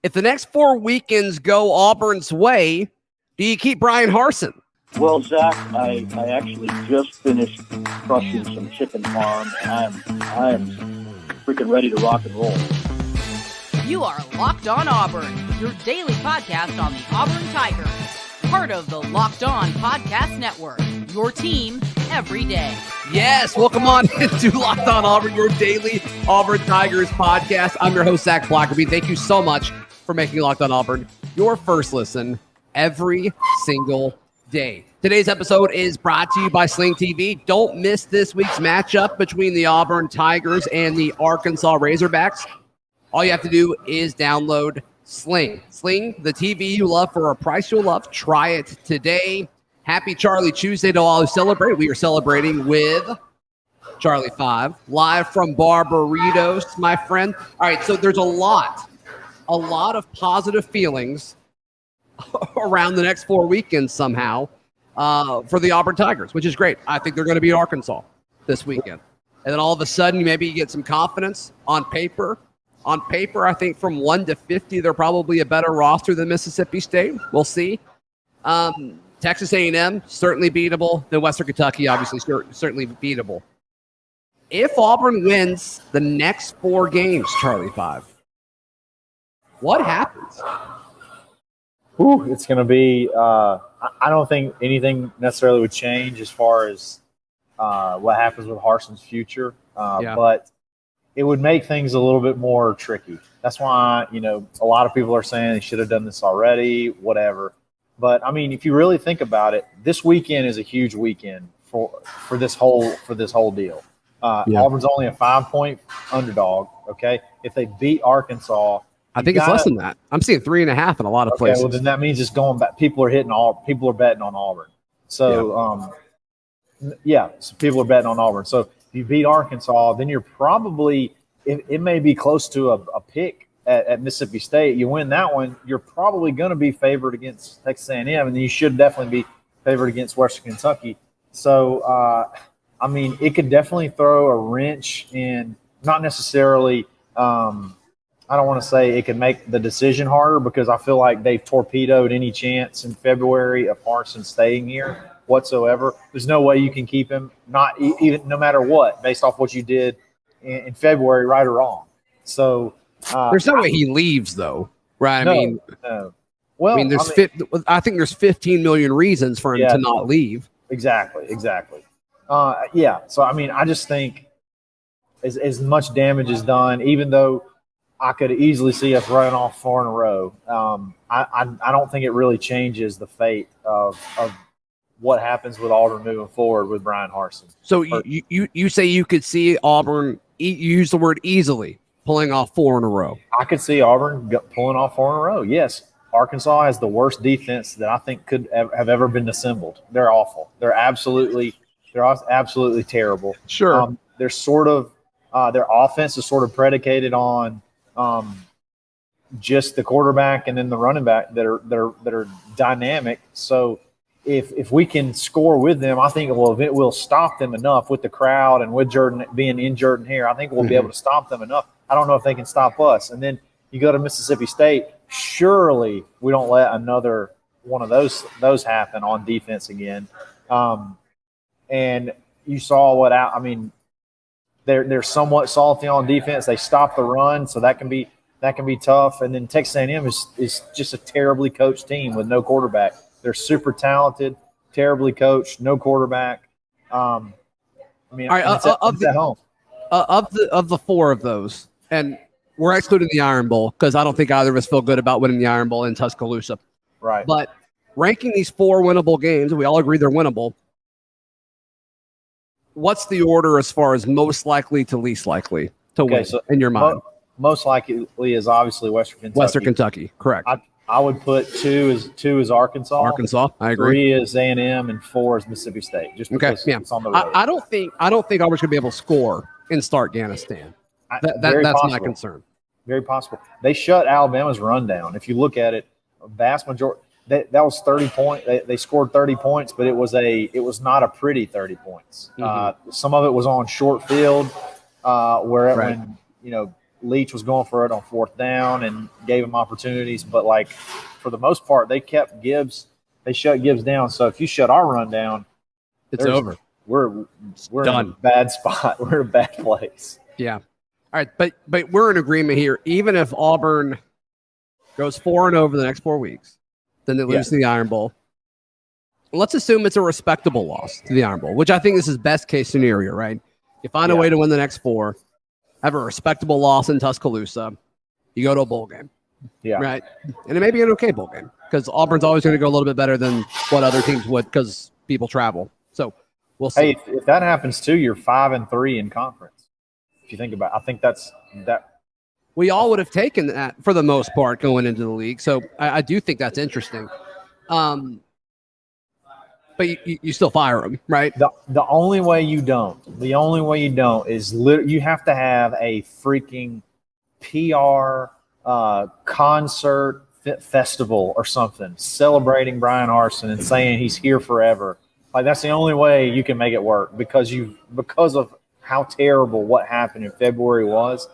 If the next 4 weekends go Auburn's way, do you keep Bryan Harsin? Well, Zach, I actually just finished crushing some chicken farm, and I am freaking ready to rock and roll. You are Locked On Auburn, your daily podcast on the Auburn Tigers. Part of the Locked On Podcast Network, your team every day. Yes, welcome on into Locked On Auburn, your daily Auburn Tigers podcast. I'm your host, Zac Blackerby. Thank you so much for making Locked On Auburn your first listen every single day. Today's episode is brought to you by Sling TV. Don't miss this week's matchup between the Auburn Tigers and the Arkansas Razorbacks. All you have to do is download Sling. Sling, the TV you love for a price you'll love. Try it today. Happy Charlie Tuesday to all who celebrate. We are celebrating with Charlie 5, live from Barbaritos, my friend. All right, so there's a lot of positive feelings around the next 4 weekends somehow for the Auburn Tigers, which is great. I think they're going to beat Arkansas this weekend. And then all of a sudden, maybe you get some confidence on paper. On paper, I think from 1 to 50, they're probably a better roster than Mississippi State. We'll see. Texas A&M, certainly beatable. Then Western Kentucky, obviously, certainly beatable. If Auburn wins the next 4 games, Charlie 5, what happens? Ooh, it's going to be I don't think anything necessarily would change as far as what happens with Harsin's future. But it would make things a little bit more tricky. That's why, a lot of people are saying they should have done this already, whatever. But, I mean, if you really think about it, this weekend is a huge weekend for this whole deal. Auburn's only a 5-point underdog, okay? If they beat Arkansas – I think it's less than that. I'm seeing 3.5 in a lot of places. Well, then that means it's going back. People are betting on Auburn. So, so people are betting on Auburn. So if you beat Arkansas, then you're probably it may be close to a pick at Mississippi State. You win that one, you're probably going to be favored against Texas A&M, and then you should definitely be favored against Western Kentucky. So, I mean, it could definitely throw a wrench in, not necessarily I don't want to say it could make the decision harder, because I feel like they've torpedoed any chance in February of Harsin staying here whatsoever. There's no way you can keep him, not even no matter what, based off what you did in February, right or wrong. So there's no way he leaves, though, right? No. Well, I think there's 15 million reasons for him to not leave. Exactly. So I mean, I just think as much damage is done, even though I could easily see us running off 4 in a row. I don't think it really changes the fate of what happens with Auburn moving forward with Bryan Harsin. So you say you could see Auburn, you use the word easily, pulling off 4 in a row. I could see Auburn pulling off 4 in a row, yes. Arkansas has the worst defense that I think could have ever been assembled. They're awful. They're absolutely terrible. Sure. They're sort of their offense is sort of predicated on just the quarterback and then the running back that are dynamic. So if we can score with them, I think it will stop them enough with the crowd and with Jordan being injured in here. I think we'll be able to stop them enough. I don't know if they can stop us. And then you go to Mississippi State. Surely we don't let another one of those happen on defense again. And you saw they're somewhat salty on defense. They stop the run, so that can be tough. And then Texas A&M is just a terribly coached team with no quarterback. They're super talented, terribly coached, no quarterback. Of the 4 of those, and we're excluding the Iron Bowl because I don't think either of us feel good about winning the Iron Bowl in Tuscaloosa. Right. But ranking these 4 winnable games, we all agree they're winnable. What's the order as far as most likely to least likely to win in your mind? Most likely is obviously Western Kentucky. Western Kentucky, correct. I would put 2 is Arkansas. Arkansas, I agree. 3 is A&M, and 4 is Mississippi State. Just because it's on the road. I don't think Auburn's going to be able to score in Afghanistan. That's my concern. Very possible. They shut Alabama's run down. If you look at it, vast majority that was 30 points. They scored 30 points, but it was not a pretty 30 points. Mm-hmm. Some of it was on short field, when Leach was going for it on 4th down and gave him opportunities. But, like, for the most part, they kept Gibbs. They shut Gibbs down. So if you shut our run down, it's over. We're done. In a bad spot. We're in a bad place. Yeah. All right, but we're in agreement here. Even if Auburn goes 4-0 over the next 4 weeks, then they lose to the Iron Bowl. Let's assume it's a respectable loss to the Iron Bowl, which I think this is best case scenario, right? You find a way to win the next 4, have a respectable loss in Tuscaloosa, you go to a bowl game. Yeah. Right? And it may be an okay bowl game because Auburn's always going to go a little bit better than what other teams would because people travel. So we'll see. Hey, if that happens too, you're 5-3 in conference. If you think about it, I think that's that. We all would have taken that for the most part going into the league. So I do think that's interesting. But you still fire them, right? The only way you don't is you have to have a freaking PR concert festival or something celebrating Bryan Harsin and saying he's here forever. Like, that's the only way you can make it work because of how terrible what happened in February was.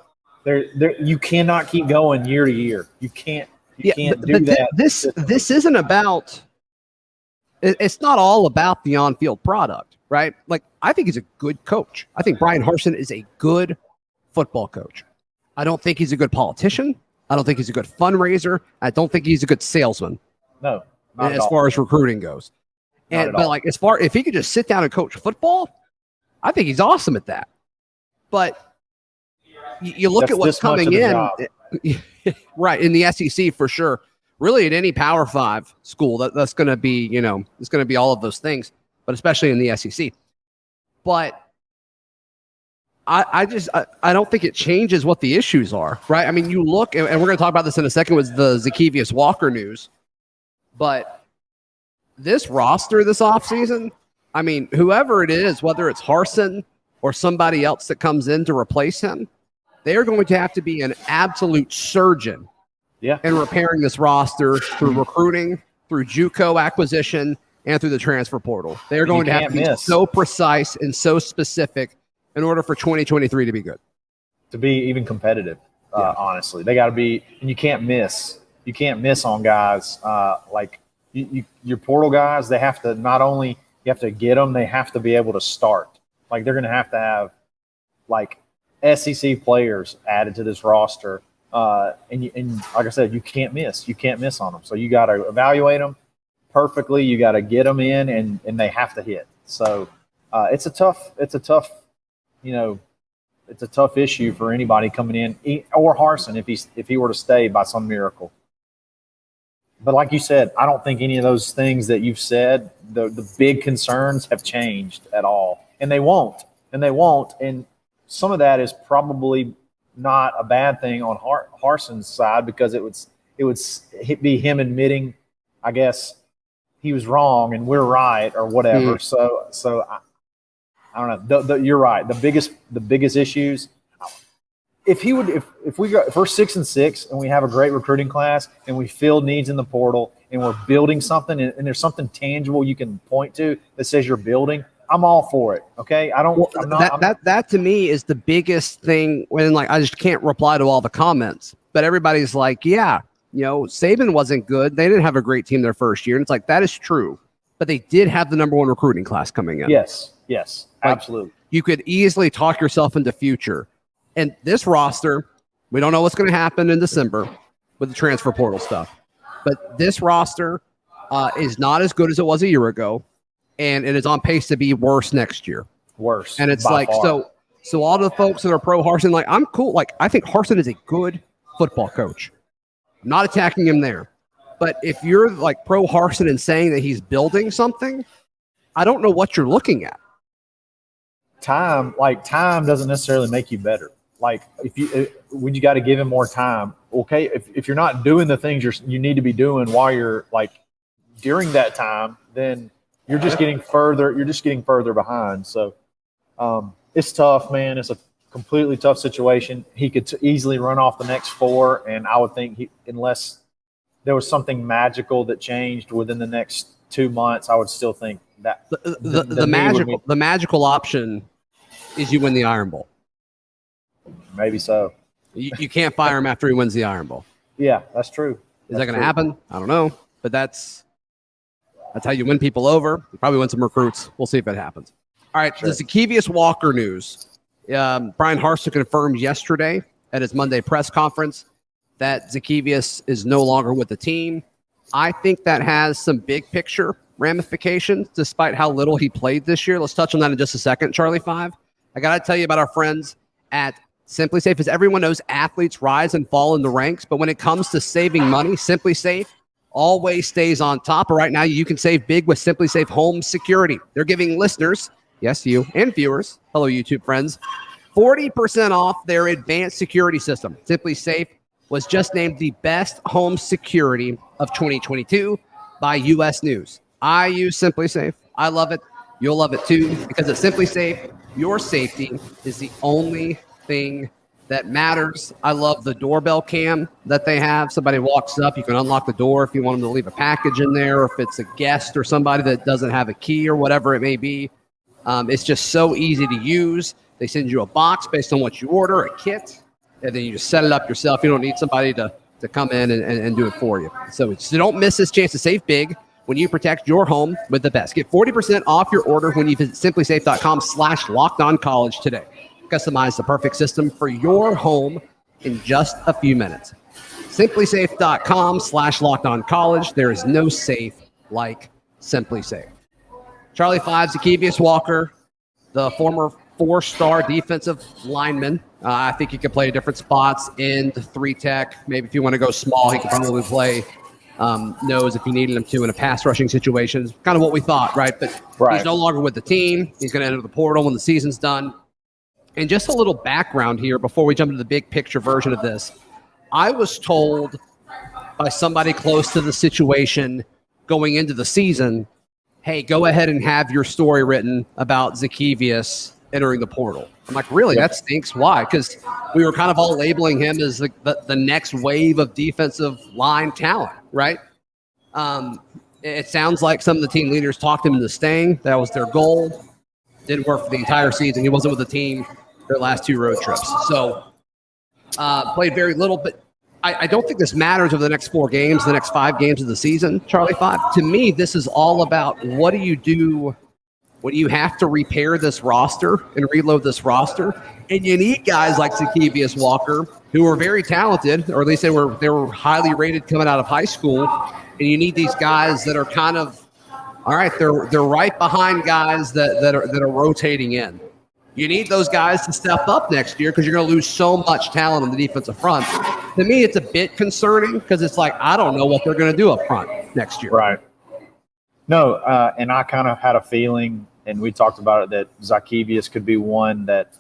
You cannot keep going year to year. You can't do that. This isn't about. It's not all about the on-field product, right? Like, I think he's a good coach. I think Bryan Harsin is a good football coach. I don't think he's a good politician. I don't think he's a good fundraiser. I don't think he's a good salesman. No, as far as recruiting goes. If he could just sit down and coach football, I think he's awesome at that. But you look at what's coming in, right, in the SEC for sure. Really, at any Power 5 school, that's going to be, it's going to be all of those things, but especially in the SEC. But I don't think it changes what the issues are, right? I mean, you look, and we're going to talk about this in a second with the Zykeivous Walker news, but this roster this offseason, I mean, whoever it is, whether it's Harsin or somebody else that comes in to replace him, they're going to have to be an absolute surgeon in repairing this roster through recruiting, through JUCO acquisition, and through the transfer portal. They're going to have to be so precise and so specific in order for 2023 to be good. To be even competitive, honestly. They got to be – and you can't miss. You can't miss on guys like your portal guys. They have to not only – you have to get them, they have to be able to start. Like, they're going to have, like, SEC players added to this roster. And like I said, you can't miss. You can't miss on them. So you got to evaluate them perfectly. You got to get them in, and they have to hit. So it's a tough issue for anybody coming in, or Harsin if he were to stay by some miracle. But like you said, I don't think any of those things that you've said, the big concerns have changed at all, and they won't. And some of that is probably not a bad thing on Harsin's side because it would be him admitting, I guess, he was wrong and we're right or whatever. So I don't know. You're right. The biggest issues. If we're 6-6 and we have a great recruiting class and we fill needs in the portal and we're building something and there's something tangible you can point to that says you're building, I'm all for it. Okay. That to me is the biggest thing when I just can't reply to all the comments, but everybody's like, yeah, Saban wasn't good. They didn't have a great team their first year. And it's like, that is true, but they did have the number 1 recruiting class coming in. Yes, absolutely. You could easily talk yourself into future. And this roster, we don't know what's going to happen in December with the transfer portal stuff, but this roster is not as good as it was a year ago. And it is on pace to be worse next year. Worse. And it's like, far. so all the folks that are pro Harsin, I'm cool. I think Harsin is a good football coach. I'm not attacking him there. But if you're pro Harsin and saying that he's building something, I don't know what you're looking at. Time doesn't necessarily make you better. When you got to give him more time. Okay. If you're not doing the things you need to be doing while you're during that time, then you're just getting further behind. So it's tough, man. It's a completely tough situation. He could easily run off the next 4, and I would think unless there was something magical that changed within the next 2 months, I would still think that the magical option is you win the Iron Bowl. Maybe so. You can't fire him after he wins the Iron Bowl. Yeah, that's true. Is that going to happen? I don't know, but that's how you win people over. You probably win some recruits. We'll see if it happens. All right, the Zykeivous Walker news. Bryan Harsin confirmed yesterday at his Monday press conference that Zykeivous is no longer with the team. I think that has some big picture ramifications, despite how little he played this year. Let's touch on that in just a second, Charlie 5. I got to tell you about our friends at Simply Safe. As everyone knows, athletes rise and fall in the ranks, but when it comes to saving money, Simply Safe always stays on top. Right now, you can save big with Simply Safe Home Security. They're giving listeners, yes, you, and viewers, hello, YouTube friends, 40% off their advanced security system. Simply Safe was just named the best home security of 2022 by U.S. News. I use Simply Safe. I love it. You'll love it too, because at Simply Safe, your safety is the only thing that matters. I love the doorbell cam that they have. Somebody walks up, you can unlock the door if you want them to leave a package in there, or if it's a guest or somebody that doesn't have a key or whatever it may be. It's just so easy to use. They send you a box based on what you order, a kit, and then you just set it up yourself. You don't need somebody to come in and do it for you. So don't miss this chance to save big when you protect your home with the best. Get 40% off your order when you visit simplysafe.com/lockedoncollege today. Customize the perfect system for your home in just a few minutes. Simplysafe.com/lockedoncollege. There is no safe like Simply Safe. Charlie 5, Zykeivous Walker, the former 4-star defensive lineman. I think he could play different spots, end, 3-tech. Maybe if you want to go small, he could probably play nose if you needed him to in a pass rushing situation. It's kind of what we thought, right? But he's no longer with the team. He's going to enter the portal when the season's done. And just a little background here before we jump into the big picture version of this. I was told by somebody close to the situation going into the season, hey, go ahead and have your story written about Zykeivous entering the portal. I'm like, really? That stinks. Why? Because we were kind of all labeling him as the next wave of defensive line talent, right? It sounds like some of the team leaders talked him into staying. That was their goal. Didn't work for the entire season. He wasn't with the team their last 2 road trips. So played very little, but I don't think this matters over the next 4 games, the next 5 games of the season, Charlie 5. To me, this is all about what do you do when you have to repair this roster and reload this roster, and you need guys like Zykeivous Walker, who are very talented, or at least they were highly rated coming out of high school, and you need these guys that are kind of, all right, they're right behind guys that are rotating in. You need those guys to step up next year because you're going to lose so much talent on the defensive front. To me, it's a bit concerning because it's like, I don't know what they're going to do up front next year. Right. No, and I kind of had a feeling, and we talked about it, that Zykeivous could be one that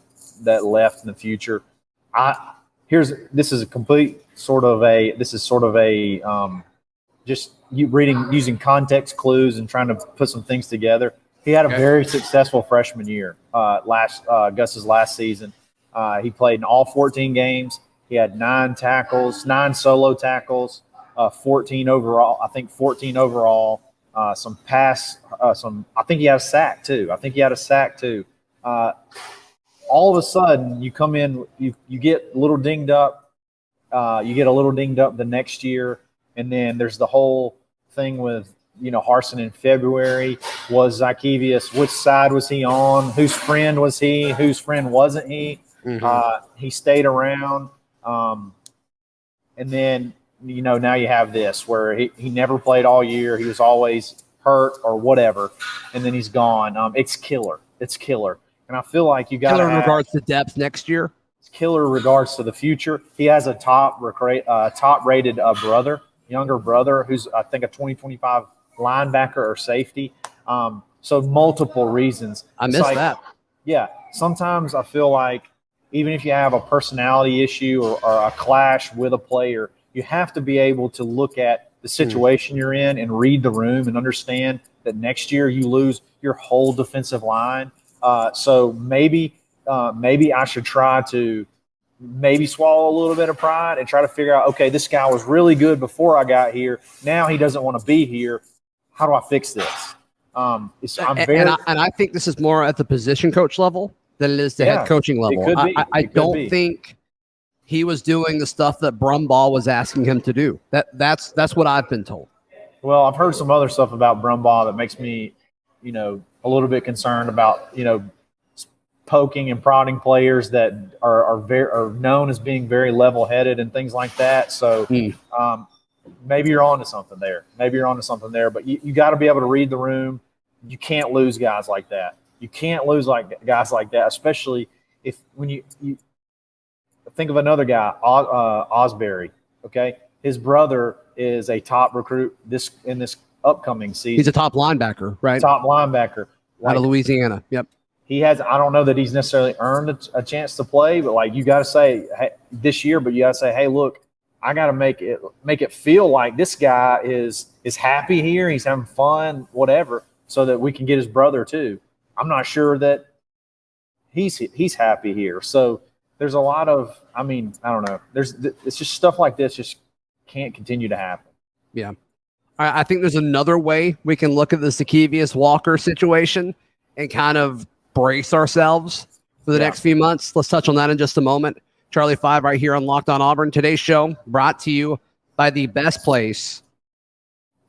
left in the future. This is sort of a just you using context clues and trying to put some things together. He had a very successful freshman year. Gus's last season, he played in all 14 games. He had 9 solo tackles, 14 overall. I think 14 overall. I think he had a sack too. All of a sudden, you come in, you get a little dinged up. The next year, and then there's the whole thing with Harsin in February. Was Zykeivous, which side was he on? Whose friend was he? Whose friend wasn't he? Mm-hmm. He stayed around. And then, now you have this where he never played all year. He was always hurt or whatever. And then he's gone. It's killer. And I feel like you got to killer in regards to depth next year. It's killer in regards to the future. He has a top-rated younger brother, who's I think a 2025 linebacker or safety. So multiple reasons. I missed that. Yeah. Sometimes I feel like even if you have a personality issue or a clash with a player, you have to be able to look at the situation you're in and read the room and understand that next year you lose your whole defensive line. So maybe I should try to swallow a little bit of pride and try to figure out, okay, this guy was really good before I got here. Now he doesn't want to be here. How do I fix this? And I think this is more at the position coach level than it is the head coaching level. I don't think he was doing the stuff that Brumbaugh was asking him to do. That's what I've been told. Well, I've heard some other stuff about Brumbaugh that makes me, a little bit concerned about, poking and prodding players that are known as being very level-headed and things like that. So maybe you're onto something there. But you got to be able to read the room. You can't lose guys like that. You can't lose guys like that, especially when you think of another guy, Osbury. Okay, his brother is a top recruit in this upcoming season. He's a top linebacker, right? Top linebacker out of Louisiana. Yep. He has. I don't know that he's necessarily earned a chance to play, but you got to say this year. But you got to say, hey, look, I got to make it feel like this guy is happy here. He's having fun, whatever, so that we can get his brother too. I'm not sure that he's happy here. So there's a lot of. I don't know. It's just stuff like this just can't continue to happen. Yeah. I think there's another way we can look at the Zykeivous Walker situation and kind of brace ourselves for the next few months. Let's touch on that in just a moment. Charlie 5 right here on Locked On Auburn. Today's show brought to you by the best place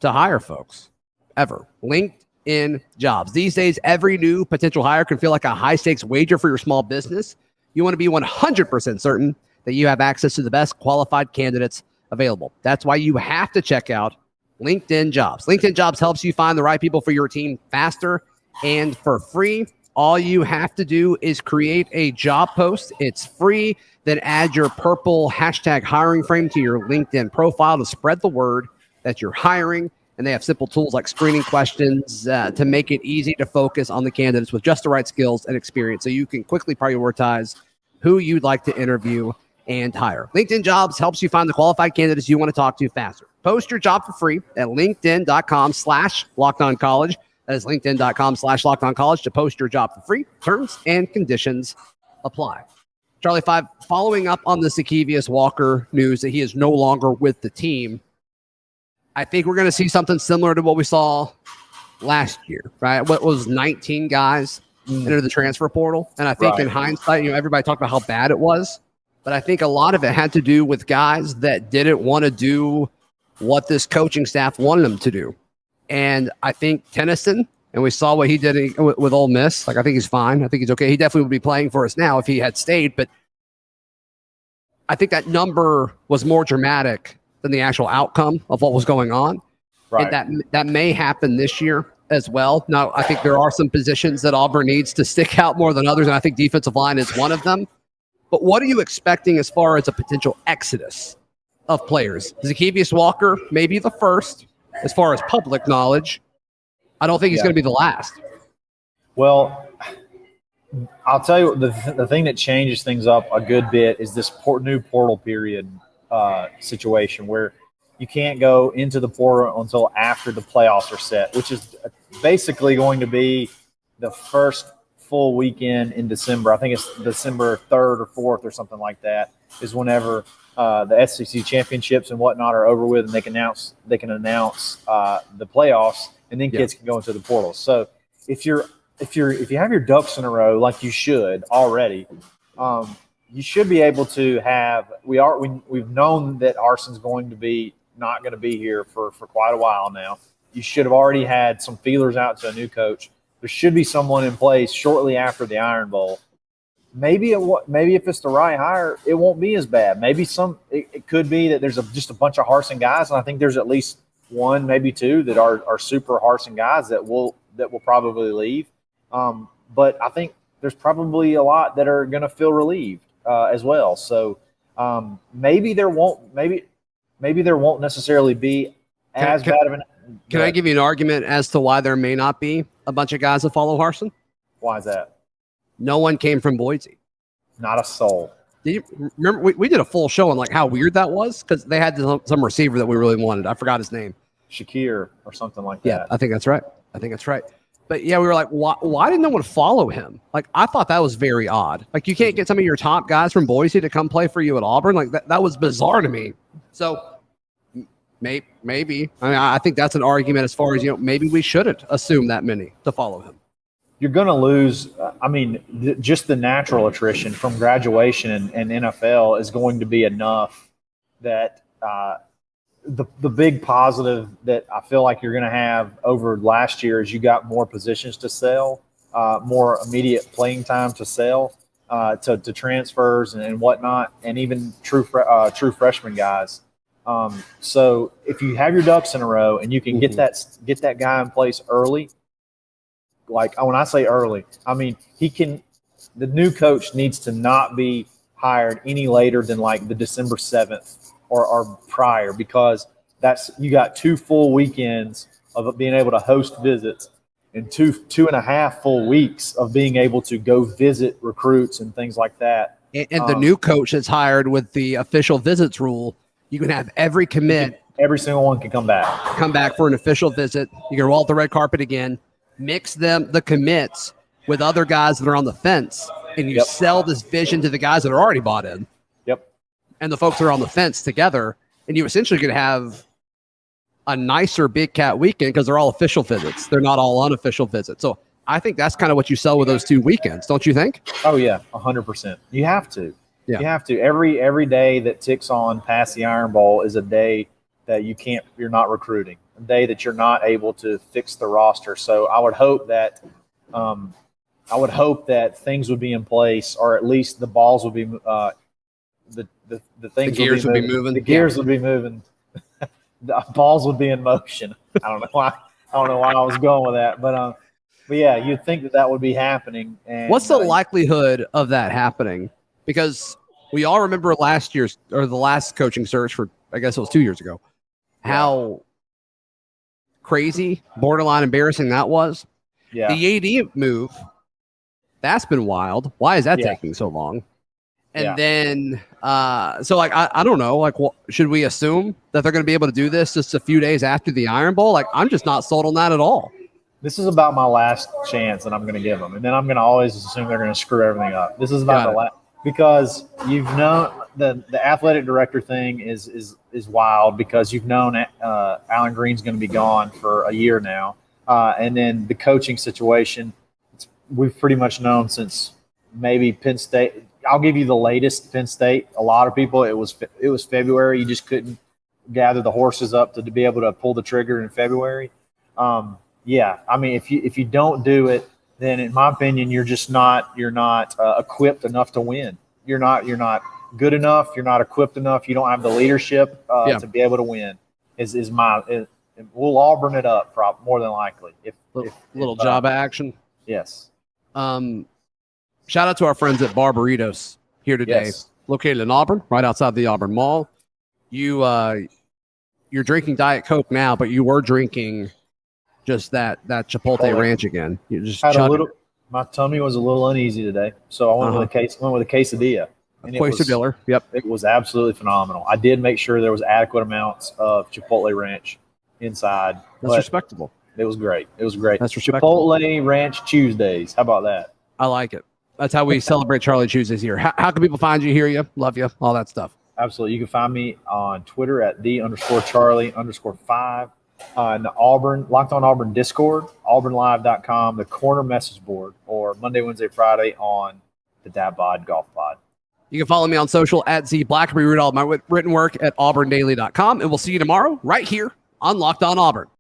to hire folks ever, LinkedIn Jobs. These days, every new potential hire can feel like a high-stakes wager for your small business. You want to be 100% certain that you have access to the best qualified candidates available. That's why you have to check out LinkedIn Jobs. LinkedIn Jobs helps you find the right people for your team faster and for free. All you have to do is create a job post. It's free. Then add your purple hashtag hiring frame to your LinkedIn profile to spread the word that you're hiring. And they have simple tools like screening questions to make it easy to focus on the candidates with just the right skills and experience so you can quickly prioritize who you'd like to interview and hire. LinkedIn Jobs helps you find the qualified candidates you want to talk to faster. Post your job for free at linkedin.com/LockedOnCollege. That is linkedin.com/LockedOnCollege to post your job for free. Terms and conditions apply. Charlie 5, following up on the Zykeivous Walker news that he is no longer with the team, I think we're going to see something similar to what we saw last year, right? What was 19 guys enter the transfer portal? And I think in hindsight, everybody talked about how bad it was, but I think a lot of it had to do with guys that didn't want to do what this coaching staff wanted them to do. And I think Tennyson, and we saw what he did with Ole Miss. I think he's fine. I think he's okay. He definitely would be playing for us now if he had stayed. But I think that number was more dramatic than the actual outcome of what was going on. Right. And that may happen this year as well. Now, I think there are some positions that Auburn needs to stick out more than others, and I think defensive line is one of them. But what are you expecting as far as a potential exodus of players? Zykeivous Walker may be the first. As far as public knowledge, I don't think he's going to be the last. Well, I'll tell you, the thing that changes things up a good bit is this new portal period situation where you can't go into the portal until after the playoffs are set, which is basically going to be the first full weekend in December. I think it's December 3rd or 4th or something like that is whenever the SEC championships and whatnot are over with, and they can announce the playoffs, and then kids can go into the portal. So if you have your ducks in a row like you should already, you should be able to have. We've known that Harsin's not going to be here for quite a while now. You should have already had some feelers out to a new coach. There should be someone in place shortly after the Iron Bowl. Maybe if it's the right hire, it won't be as bad. Maybe it could be that there's just a bunch of Harsin guys, and I think there's at least one, maybe two that are super Harsin guys that will probably leave. But I think there's probably a lot that are going to feel relieved as well. So maybe there won't necessarily be as bad of an. Can I give you an argument as to why there may not be a bunch of guys that follow Harsin? Why is that? No one came from Boise. Not a soul. Do you remember we did a full show on how weird that was? Because they had some receiver that we really wanted. I forgot his name. Shakir or something like that. Yeah, I think that's right. But yeah, we were like, why didn't no one follow him? I thought that was very odd. You can't get some of your top guys from Boise to come play for you at Auburn. That was bizarre to me. So maybe. I think that's an argument as far as, maybe we shouldn't assume that many to follow him. you're going to lose. Just the natural attrition from graduation and NFL is going to be enough that the big positive that I feel like you're going to have over last year is you got more positions to sell, more immediate playing time to sell to transfers and whatnot, and even true freshman guys. So if you have your ducks in a row and you can get that guy in place early, like when I say early, I mean the new coach needs to not be hired any later than like the December 7th or prior, because you got 2 full weekends of being able to host visits and 2.5 full weeks of being able to go visit recruits and things like that. And the new coach that's hired with the official visits rule, you can have every commit. Every single one can come back for an official visit. You can roll out the red carpet again, mix the commits with other guys that are on the fence, and you sell this vision to the guys that are already bought in. Yep. And the folks that are on the fence together, and you essentially could have a nicer Big Cat weekend because they're all official visits. They're not all unofficial visits. So I think that's kind of what you sell with those 2 weekends, don't you think? Oh yeah, 100%. You have to. Yeah. You have to. Every day that ticks on past the Iron Bowl is a day that you're not recruiting, a day that you're not able to fix the roster. So I would hope that things would be in place, or at least the balls would be the gears would be moving. The gears would be moving. The balls would be in motion. I don't know why I was going with that, but yeah, you'd think that would be happening. And what's the likelihood of that happening? Because we all remember the last coaching search for, I guess it was 2 years ago, how crazy, borderline embarrassing that was. Yeah. The AD move, that's been wild. Why is that taking so long? And then, so like, I don't know, like, should we assume that they're going to be able to do this just a few days after the Iron Bowl? Like, I'm just not sold on that at all. This is about my last chance that I'm going to give them. And then I'm going to always assume they're going to screw everything up. This is about the last, because you've known the athletic director thing is wild, because you've known Alan Green's going to be gone for a year now. And then the coaching situation, we've pretty much known since maybe Penn State. I'll give you the latest Penn State. A lot of people, it was February. You just couldn't gather the horses up to be able to pull the trigger in February. Yeah, I mean, if you don't do it, then in my opinion, you're not equipped enough to win. You're not good enough. You're not equipped enough. You don't have the leadership to be able to win. We'll Auburn it up, more than likely. If job action. Yes. Shout out to our friends at Bar Burritos here today, located in Auburn, right outside the Auburn Mall. You're drinking Diet Coke now, but you were drinking just that Chipotle Ranch again. You just my tummy was a little uneasy today, so I went with a quesadilla. Quesadilla. Yep. It was absolutely phenomenal. I did make sure there was adequate amounts of Chipotle Ranch inside. That's respectable. It was great. That's respectable. Chipotle Ranch Tuesdays. How about that? I like it. That's how we celebrate Charlie Tuesdays here. How can people find you, hear you, love you, all that stuff? Absolutely. You can find me on Twitter at _Charlie_5. In the Auburn, Locked On Auburn Discord, auburnlive.com, the corner message board, or Monday, Wednesday, Friday on the Dad Bod Golf Pod. You can follow me on social at Zac Blackerby. Read all my written work at auburndaily.com. And we'll see you tomorrow right here on Locked On Auburn.